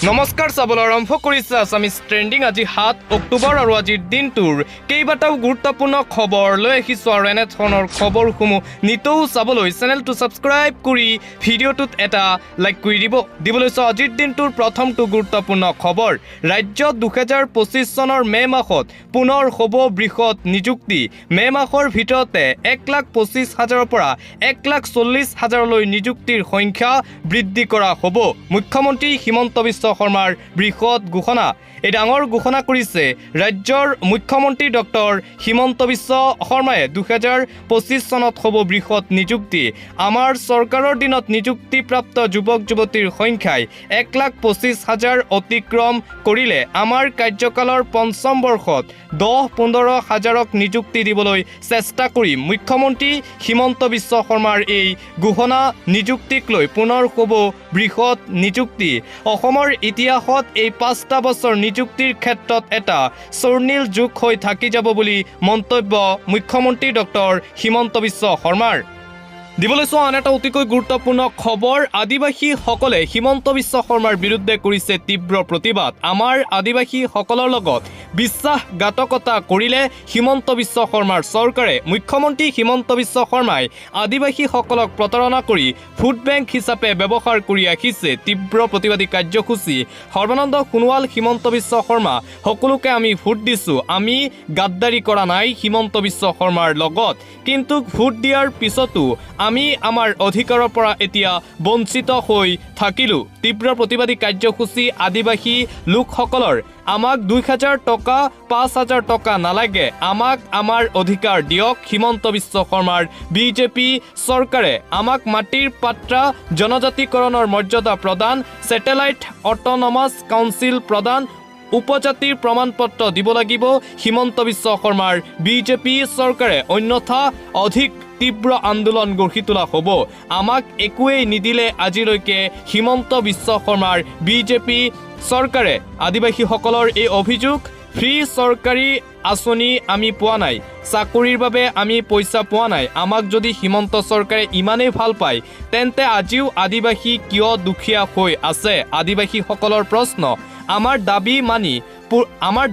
নমস্কাৰ চাবলৈ আৰম্ভ কৰিছে আছামিজ ট্ৰেণ্ডিং। আজি 7 অক্টোবৰ আৰু আজিৰ দিনটোৰ কেইবাটাও গুৰুত্বপূৰ্ণ খবৰ লৈ আহিছোঁ আৰু এনে ধৰণৰ খবৰসমূহ নিতৌ চাবলৈ চেনেলটো ছাবস্ক্ৰাইব কৰি ভিডিঅ'টোত এটা লাইক কৰি দিব লৈছোঁ। আজিৰ দিনটোৰ প্ৰথমটো গুৰুত্বপূৰ্ণ খবৰ, ৰাজ্যত 2025 চনৰ মে' মাহত পুনৰ হ'ব বৃহৎ নিযুক্তি। মে' মাহৰ ভিতৰতে 1,25,000ৰ পৰা 1,40,000লৈ নিযুক্তিৰ সংখ্যা বৃদ্ধি কৰা হ'ব। মুখ্যমন্ত্ৰী হিমন্ত বিশ্ব শৰ্মাৰ বৃহৎ ঘোষণা। এই ডাঙৰ ঘোষণা কৰিছে ৰাজ্যৰ মুখ্যমন্ত্ৰী ডক্টৰ হিমন্ত বিশ্ব শৰ্মাই। 2025 চনত হ'ব বৃহৎ নিযুক্তি। আমাৰ চৰকাৰৰ দিনত নিযুক্তিপ্ৰাপ্ত যুৱক যুৱতীৰ সংখ্যাই 1,25,000 অতিক্ৰম কৰিলে। আমাৰ কাৰ্যকালৰ পঞ্চম বৰ্ষত 10-15,000ক নিযুক্তি দিবলৈ চেষ্টা কৰিম। মুখ্যমন্ত্ৰী হিমন্ত বিশ্ব শৰ্মাৰ এই ঘোষণা নিযুক্তিক লৈ পুনৰ হ'ব বৃহৎ নিযুক্তি। অসমৰ ইতিহাসত এই 5টা বছৰ নিযুক্তিৰ ক্ষেত্ৰত এটা স্বৰ্ণীল যুগ হৈ থাকি যাব বুলি মন্তব্য মুখ্যমন্ত্ৰী ডক্টৰ হিমন্ত বিশ্ব শৰ্মাৰ। দিবলৈ চোৱা আন এটা অতিকৈ গুৰুত্বপূৰ্ণ খবৰ, আদিবাসীসকলে হিমন্ত বিশ্ব শৰ্মাৰ বিৰুদ্ধে কৰিছে তীব্ৰ প্ৰতিবাদ। আমাৰ আদিবাসীসকলৰ লগত বিশ্বাসঘাতকতা কৰিলে হিমন্ত বিশ্ব শৰ্মাৰ চৰকাৰে। মুখ্যমন্ত্ৰী হিমন্ত বিশ্ব শৰ্মাই আদিবাসীসকলক প্ৰতাৰণা কৰি ভোট বেংক হিচাপে ব্যৱহাৰ কৰি আহিছে। তীব্ৰ প্ৰতিবাদী কাৰ্যসূচী। সৰ্বানন্দ সোণোৱাল, হিমন্ত বিশ্ব শৰ্মা, সকলোকে আমি ভোট দিছোঁ। আমি গাদ্দাৰী কৰা নাই হিমন্ত বিশ্ব শৰ্মাৰ লগত, কিন্তু ভোট দিয়াৰ পিছতো আমি আমাৰ অধিকাৰৰ পৰা এতিয়া বঞ্চিত হৈ থাকিলোঁ। তীব্ৰ প্ৰতিবাদী কাৰ্যসূচী আদিবাসী লোকসকলৰ। আমাক 2,000 টকা 5,000 টকা নালাগে, আমাক আমাৰ অধিকাৰ দিয়ক। হিমন্ত বিশ্ব শৰ্মাৰ বিজেপি চৰকাৰে আমাক মাটিৰ পাত্ৰা, জনজাতিকৰণৰ মৰ্যাদা প্ৰদান, ছেটেলাইট অট'নমাছ কাউন্সিল প্ৰদান, উপজাতিৰ প্ৰমাণপত্ৰ দিব লাগিব হিমন্ত বিশ্ব শৰ্মাৰ বিজেপি চৰকাৰে, অন্যথা অধিক তীব্ৰ আন্দোলন গঢ়ি তোলা হ'ব। আমাক একোৱেই নিদিলে আজিলৈকে হিমন্ত বিশ্ব শৰ্মাৰ বিজেপি চৰকাৰে। আদিবাসীসকলৰ এই অভিযোগ, ফ্ৰী চৰকাৰী আঁচনি আমি পোৱা নাই, চাকৰিৰ বাবে আমি পইচা পোৱা নাই। আমাক যদি হিমন্ত চৰকাৰে ইমানেই ভাল পায় তেন্তে আজিও আদিবাসী কিয় দুখীয়া হৈ আছে? আদিবাসীসকলৰ প্ৰশ্ন। আমাৰ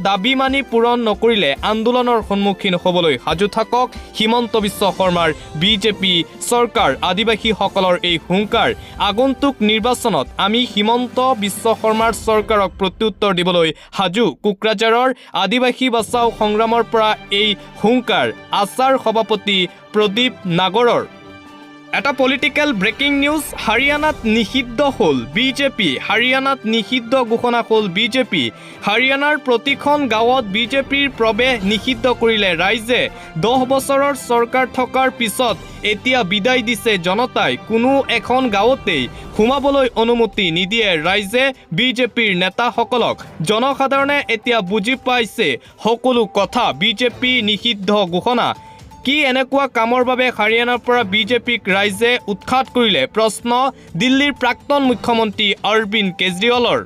দাবী মানি পূৰণ নকৰিলে আন্দোলনৰ সন্মুখীন হ'বলৈ সাজু থাকক হিমন্ত বিশ্ব শৰ্মাৰ বিজেপি চৰকাৰ। আদিবাসীসকলৰ এই হুংকাৰ। আগন্তুক নিৰ্বাচনত আমি হিমন্ত বিশ্ব শৰ্মাৰ চৰকাৰক প্ৰত্যুত্তৰ দিবলৈ সাজু। কোকৰাঝাৰৰ আদিবাসী বাচাও সংগ্ৰামৰ পৰা এই হুংকাৰ। আচাৰ সভাপতি প্ৰদীপ নাগৰৰ। এটা পলিটিকেল ব্ৰেকিং নিউজ, হাৰিয়ানাত নিষিদ্ধ হ'ল বিজেপি। হাৰিয়ানাত নিষিদ্ধ ঘোষণা হ'ল বিজেপি। হাৰিয়ানাৰ প্ৰতিখন গাঁৱত বিজেপিৰ প্ৰৱেশ নিষিদ্ধ কৰিলে ৰাইজে। 10 বছৰৰ চৰকাৰ থকাৰ পিছত এতিয়া বিদায় দিছে জনতাই। কোনো এখন গাঁৱতেই সোমাবলৈ অনুমতি নিদিয়ে ৰাইজে বিজেপিৰ নেতাসকলক। জনসাধাৰণে এতিয়া বুজি পাইছে সকলো কথা। বিজেপি নিষিদ্ধ ঘোষণা। কি এনেকুৱা কামৰ বাবে হাৰিয়ানাৰ পৰা বিজেপিক ৰাইজে উৎখাত কৰিলে? প্ৰশ্ন দিল্লীৰ প্ৰাক্তন মুখ্যমন্ত্ৰী অৰবিন্দ কেজৰিৱালৰ।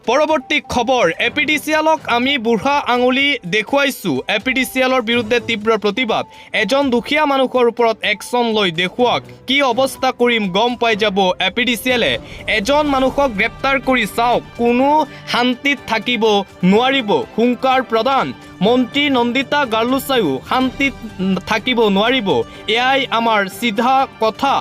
পৰৱৰ্তী খবৰ, এপিডিচিএলক আমি বুঢ়া আঙুলি দেখুৱাইছোঁ। এপিডিচিএলৰ বিৰুদ্ধে তীব্ৰ প্ৰতিবাদ। এজন দুখীয়া মানুহৰ ওপৰত একশ্যন লৈ দেখুৱাওক। কি অৱস্থা কৰিম গম পাই যাব এপিডিচিএলে। এজন মানুহক গ্ৰেপ্তাৰ কৰি চাওক, কোনো শান্তিত থাকিব নোৱাৰিব। হুংকাৰ প্ৰদান। মন্ত্ৰী নন্দিতা গাৰ্লুচায়ো শান্তিত থাকিব নোৱাৰিব। এয়াই আমাৰ চিধা কথা।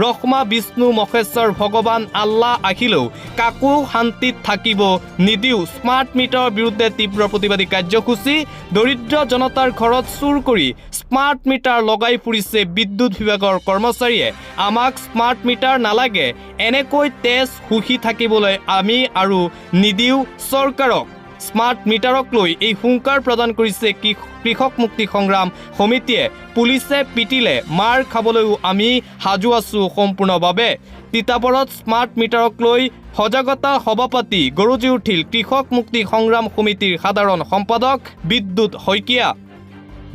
ব্ৰহ্মা বিষ্ণু মহেশ্বৰ ভগৱান আল্লাহ আহিলেও কাকো শান্তিত থাকিব নিদিওঁ। স্মাৰ্ট মিটাৰৰ বিৰুদ্ধে তীব্ৰ প্ৰতিবাদী কাৰ্যসূচী। দৰিদ্ৰ জনতাৰ ঘৰত চুৰ কৰি স্মাৰ্ট মিটাৰ লগাই ফুৰিছে বিদ্যুৎ বিভাগৰ কৰ্মচাৰীয়ে। আমাক স্মাৰ্ট মিটাৰ নালাগে, এনেকৈ তেজ শুহি থাকিবলৈ আমি আৰু নিদিওঁ চৰকাৰক। স্মাৰ্ট মিটাৰক লৈ এই হুংকাৰ প্ৰদান কৰিছে কৃষক মুক্তি সংগ্ৰাম সমিতিয়ে। পুলিচে পিটিলে মাৰ খাবলৈও আমি সাজু আছোঁ সম্পূৰ্ণভাৱে। তিতাবৰত স্মাৰ্ট মিটাৰক লৈ সজাগতা সভা পাতি গৰজি উঠিল কৃষক মুক্তি সংগ্ৰাম সমিতিৰ সাধাৰণ সম্পাদক বিদ্যুৎ শইকীয়া।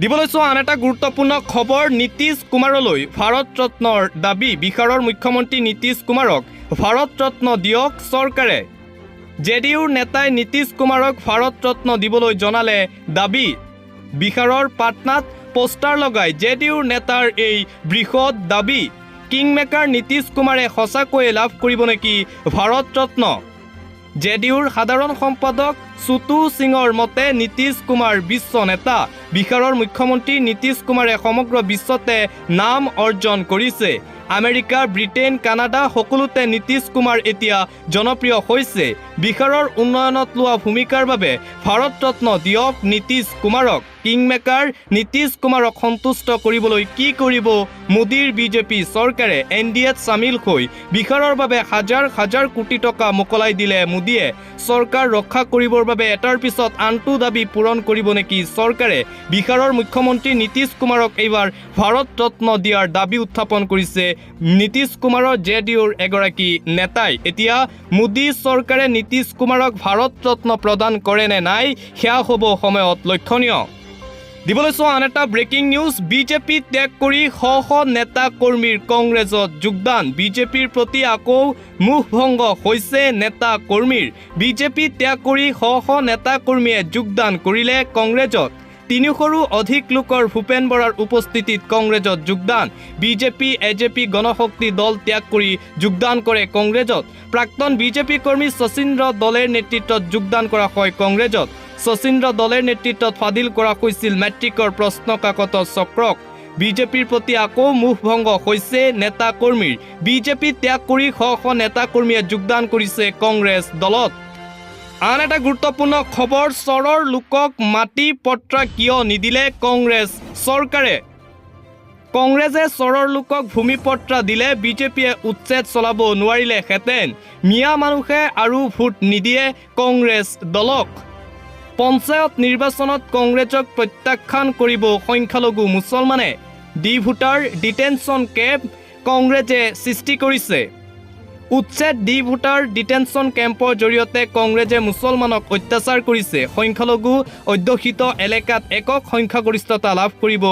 দিবলৈ চোৱা আন এটা গুৰুত্বপূৰ্ণ খবৰ, নীতিশ কুমাৰলৈ ভাৰত ৰত্নৰ দাবী। বিহাৰৰ মুখ্যমন্ত্ৰী নীতিশ কুমাৰক ভাৰত ৰত্ন দিয়ক চৰকাৰে। জেডিইউৰ নেতাই নীতিশ কুমাৰক ভাৰত ৰত্ন দিবলৈ জনালে দাবী। বিহাৰৰ পাটনাত পোষ্টাৰ লগাই জেডিইউৰ নেতাৰ এই বৃহৎ দাবী। কিংমেকাৰ নীতিশ কুমাৰে সঁচাকৈয়ে লাভ কৰিব নেকি ভাৰত ৰত্ন? জেডিউৰ সাধাৰণ সম্পাদক সুতু সিঙৰ মতে নীতিশ কুমাৰ বিশ্ব নেতা। বিহাৰৰ মুখ্যমন্ত্ৰী নীতিশ কুমাৰে সমগ্ৰ বিশ্বতে নাম অৰ্জন কৰিছে। আমেৰিকা, ব্ৰিটেইন, কানাডা সকলোতে নীতিশ কুমাৰ এতিয়া জনপ্ৰিয় হৈছে। বিহাৰৰ উন্নয়নত লোৱা ভূমিকাৰ বাবে ভাৰত ৰত্ন দিয়ক নীতিশ কুমাৰক। কিংমেকাৰ নীতিশ কুমাৰক সন্তুষ্ট কৰিবলৈ কি কৰিব মোদীৰ বিজেপি চৰকাৰে? NDAত চামিল হৈ বিহাৰৰ বাবে হাজাৰ হাজাৰ কোটি টকা মোকলাই দিলে মোদীয়ে। চৰকাৰ ৰক্ষা কৰিবৰ বাবে এটাৰ পিছত আনটো দাবী পূৰণ কৰিব নেকি চৰকাৰে? বিহাৰৰ মুখ্যমন্ত্ৰী নীতিশ কুমাৰক এইবাৰ ভাৰত ৰত্ন দিয়াৰ দাবী উত্থাপন কৰিছে নীতিশ কুমাৰৰ জেডিউৰ এগৰাকী নেতাই। এতিয়া মোদী চৰকাৰে নীতিশ কুমাৰক ভাৰত ৰত্ন প্ৰদান কৰে নে নাই সেয়া হ'ব সময়ত লক্ষণীয়। দিবলৈ চোৱা আন এটা ব্ৰেকিং নিউজ। বিজেপি ত্যাগ কৰি শ শ নেতা কৰ্মীৰ কংগ্ৰেছত যোগদান। বিজেপিৰ প্ৰতি আকৌ মুখভংগ হৈছে নেতা কৰ্মীৰ। বিজেপি ত্যাগ কৰি শ শ নেতা কৰ্মীয়ে যোগদান কৰিলে কংগ্ৰেছত। 300ৰো অধিক লোকৰ ভূপেন বৰাৰ উপস্থিতিত কংগ্ৰেছত যোগদান। বিজেপি এজেপি গণশক্তি দল ত্যাগ কৰি যোগদান কৰে কংগ্ৰেছত। প্ৰাক্তন বিজেপি কৰ্মী শচীন্দ্ৰ দলেৰ নেতৃত্বত যোগদান কৰা হয় কংগ্ৰেছত। শচীন্দ্ৰ দলেৰ নেতৃত্বত ফাদিল কৰা হৈছিল মেট্ৰিকৰ প্ৰশ্ন কাকতৰ চক্ৰক। বিজেপিৰ প্ৰতি আকৌ মুখভংগ হৈছে নেতা কৰ্মীৰ। বিজেপি ত্যাগ কৰি শ শ নেতা কৰ্মীয়ে যোগদান কৰিছে কংগ্ৰেছ দলত। আন এটা গুৰুত্বপূৰ্ণ খবৰ, চৰৰ লোকক মাটি পট্টা কিয় নিদিলে কংগ্ৰেছ চৰকাৰে? কংগ্ৰেছে চৰৰ লোকক ভূমি পট্টা দিলে বিজেপিয়ে উচ্ছেদ চলাব নোৱাৰিলেহেঁতেন। মিয়া মানুহে আৰু ভোট নিদিয়ে কংগ্ৰেছ দলক। পঞ্চায়ত নিৰ্বাচনত কংগ্ৰেছক প্ৰত্যাখ্যান কৰিব সংখ্যালঘু মুছলমানে। ভোটাৰ ডিটেনশ্যন কেম্প কংগ্ৰেছে সৃষ্টি কৰিছে। উচ্ছেদ ভোটাৰ ডিটেনশ্যন কেম্পৰ জৰিয়তে কংগ্ৰেছে মুছলমানক অত্যাচাৰ কৰিছে। সংখ্যালঘু অধ্যুষিত এলেকাত একক সংখ্যাগৰিষ্ঠতা লাভ কৰিব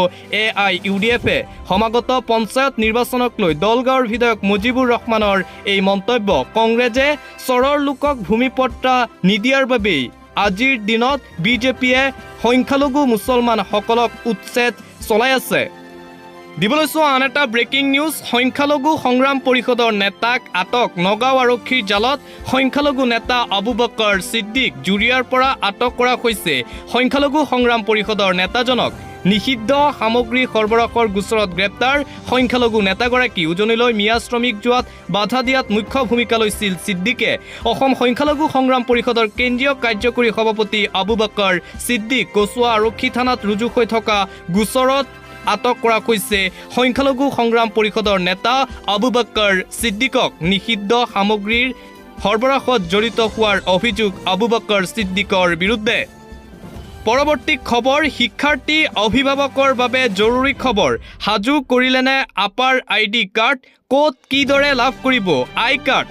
AIUDF-এ। সমাগত পঞ্চায়ত নিৰ্বাচনক লৈ দলগাঁৱৰ বিধায়ক মুজিবুৰ ৰহমানৰ এই মন্তব্য। কংগ্ৰেছে চৰৰ লোকক ভূমি পট্টা নিদিয়াৰ বাবেই আজিৰ দিনত বিজেপিয়ে সংখ্যালঘু মুছলমানসকলক উচ্ছেদ চলাই আছে। দিবলৈ চোৱা আন এটা ব্ৰেকিং নিউজ। সংখ্যালঘু সংগ্ৰাম পৰিষদৰ নেতাক আটক। নগাঁও আৰক্ষীৰ জালত সংখ্যালঘু নেতা আবু বকৰ ছিদ্দিক জুৰিয়াৰ পৰা আটক কৰা হৈছে। সংখ্যালঘু সংগ্ৰাম পৰিষদৰ নেতাজনক নিষিদ্ধ সামগ্ৰী সৰবৰাহৰ গোচৰত গ্ৰেপ্তাৰ সংখ্যালঘু নেতাগৰাকী। উজনিলৈ মিয়া শ্ৰমিক যোৱাত বাধা দিয়াত মুখ্য ভূমিকা লৈছিল ছিদ্দিকে। অসম সংখ্যালঘু সংগ্ৰাম পৰিষদৰ কেন্দ্ৰীয় কাৰ্যকৰী সভাপতি আবু বকৰ ছিদ্দিক কচুৱা আৰক্ষী থানাত ৰুজু হৈ থকা গোচৰত আটক কৰা হৈছে সংখ্যালঘু সংগ্ৰাম পৰিষদৰ নেতা আবু বকৰ ছিদ্দিকক। নিষিদ্ধ সামগ্ৰীৰ সৰবৰাহত জড়িত হোৱাৰ অভিযোগ আবু বকৰ ছিদ্দিকৰ বিৰুদ্ধে। পৰৱৰ্তী খবৰ, শিক্ষাৰ্থী অভিভাৱকৰ বাবে জৰুৰী খবৰ। সাজু কৰিলেনে আপাৰ ID কাৰ্ড? ক'ত কিদৰে লাভ কৰিব আই কাৰ্ড?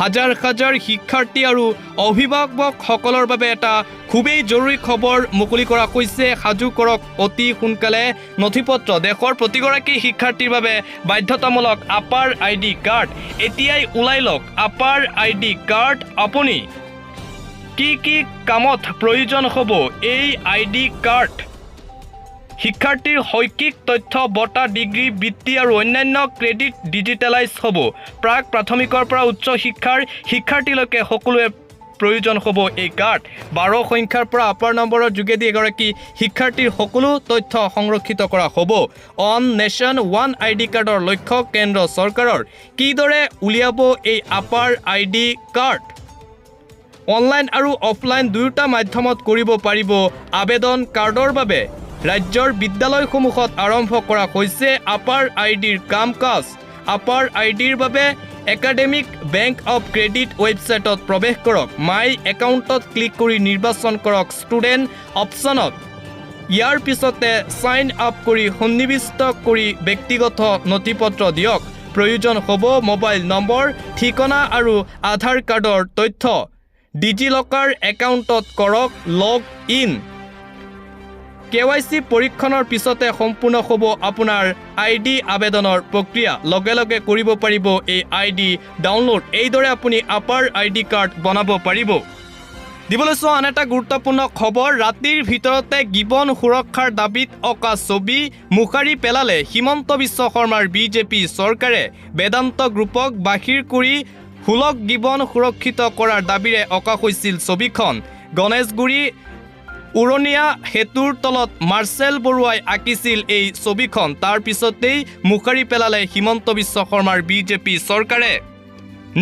হাজাৰ হাজাৰ শিক্ষাৰ্থী আৰু অভিভাৱকসকলৰ বাবে এটা খুবেই জৰুৰী খবৰ মুকলি কৰা হৈছে। সাজু কৰক অতি সোনকালে নথিপত্ৰ। দেশৰ প্ৰতিগৰাকী শিক্ষাৰ্থীৰ বাবে বাধ্যতামূলক আপাৰ ID কাৰ্ড। এতিয়াই ওলাই লওক আপাৰ ID কাৰ্ড। আপুনি কি কি কামত প্ৰয়োজন হ'ব এই ID কাৰ্ড? শিক্ষাৰ্থীৰ শৈক্ষিক তথ্য, বঁটা, ডিগ্ৰী, বৃত্তি আৰু অন্যান্য ক্ৰেডিট ডিজিটেলাইজ হ'ব। প্ৰাক প্ৰাথমিকৰ পৰা উচ্চ শিক্ষাৰ শিক্ষাৰ্থীলৈকে সকলোৱে প্ৰয়োজন হ'ব এই কাৰ্ড। 12 সংখ্যাৰ পৰা আপাৰ নম্বৰৰ যোগেদি এগৰাকী শিক্ষাৰ্থীৰ সকলো তথ্য সংৰক্ষিত কৰা হ'ব। অন নেশ্যন ওৱান ID কাৰ্ডৰ লক্ষ্য কেন্দ্ৰ চৰকাৰৰ। কিদৰে উলিয়াব এই আপাৰ ID কাৰ্ড? অনলাইন আৰু অফলাইন দুয়োটা মাধ্যমত কৰিব পাৰিব আবেদন কাৰ্ডৰ বাবে। ৰাজ্যৰ বিদ্যালয়সমূহত আৰম্ভ কৰা হৈছে আপাৰ IDৰ কাম কাজ। আপাৰ IDৰ বাবে একাডেমিক বেংক অৱ ক্ৰেডিট ৱেবছাইটত প্ৰৱেশ কৰক। মাই একাউণ্টত ক্লিক কৰি নিৰ্বাচন কৰক ষ্টুডেণ্ট অপশ্যনত। ইয়াৰ পিছতে ছাইন আপ কৰি সন্নিৱিষ্ট কৰি ব্যক্তিগত নথিপত্ৰ দিয়ক। প্ৰয়োজন হ'ব মোবাইল নম্বৰ, ঠিকনা আৰু আধাৰ কাৰ্ডৰ তথ্য। ডিজিলকাৰ একাউণ্টত কৰক লগ ইন। KYC পৰীক্ষণৰ পিছতে সম্পূৰ্ণ হ'ব আপোনাৰ ID আবেদনৰ প্ৰক্ৰিয়া। লগে লগে কৰিব পাৰিব এই ID ডাউনলোড। এইদৰে আপুনি আপাৰ ID কাৰ্ড বনাব পাৰিব। দিবলৈ চোৱা আন এটা গুৰুত্বপূৰ্ণ খবৰ, ৰাতিৰ ভিতৰতে গিবন সুৰক্ষাৰ দাবীত অঁকা ছবি মুখাৰি পেলালে হিমন্ত বিশ্ব শৰ্মাৰ বিজেপি চৰকাৰে। বেদান্ত গ্ৰুপক বাহিৰ কৰি সুলভ জীৱন সুৰক্ষিত কৰাৰ দাবীৰে অঁকা হৈছিল ছবিখন। গণেশগুৰি উৰণীয়া সেতুৰ তলত মাৰ্চেল বৰুৱাই আঁকিছিল এই ছবিখন। তাৰ পিছতেই মুখাৰি পেলালে হিমন্ত বিশ্ব শৰ্মাৰ বিজেপি চৰকাৰে।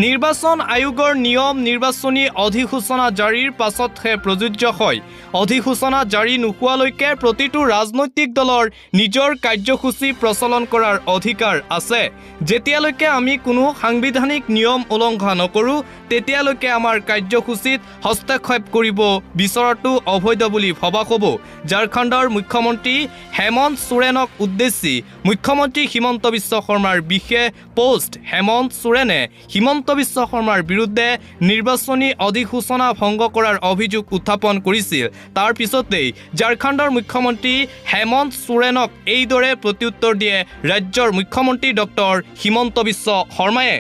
নিৰ্বাচন আয়োগৰ নিয়ম নিৰ্বাচনী অধিসূচনা জাৰিৰ পাছতহে প্ৰযোজ্য হয়। অধিসূচনা জাৰি নোহোৱালৈকে প্ৰতিটো ৰাজনৈতিক দলৰ নিজৰ কাৰ্যসূচী প্ৰচলন কৰাৰ অধিকাৰ আছে। যেতিয়ালৈকে আমি কোনো সাংবিধানিক নিয়ম উলংঘা নকৰোঁ তেতিয়ালৈকে আমাৰ কাৰ্যসূচীত হস্তক্ষেপ কৰিব বিচৰাটো অবৈধ বুলি ভবা হ'ব। ঝাৰখণ্ডৰ মুখ্যমন্ত্ৰী হেমন্ত সোৰেনক উদ্দেশ্যি মুখ্যমন্ত্ৰী হিমন্ত বিশ্ব শৰ্মাৰ বিশেষ পোষ্ট। হেমন্ত সোৰেনে হিমন্ত বিশ্ব শৰ্মাৰ বিৰুদ্ধে নিৰ্বাচনী অধিসূচনা ভংগ কৰাৰ অভিযোগ উত্থাপন কৰিছিল। তাৰ পিছতেই ঝাৰখণ্ডৰ মুখ্যমন্ত্ৰী হেমন্ত সোৰেনক এইদৰে প্ৰত্যুত্তৰ দিয়ে ৰাজ্যৰ মুখ্যমন্ত্ৰী ডক্টৰ হিমন্ত বিশ্ব শৰ্মায়ে।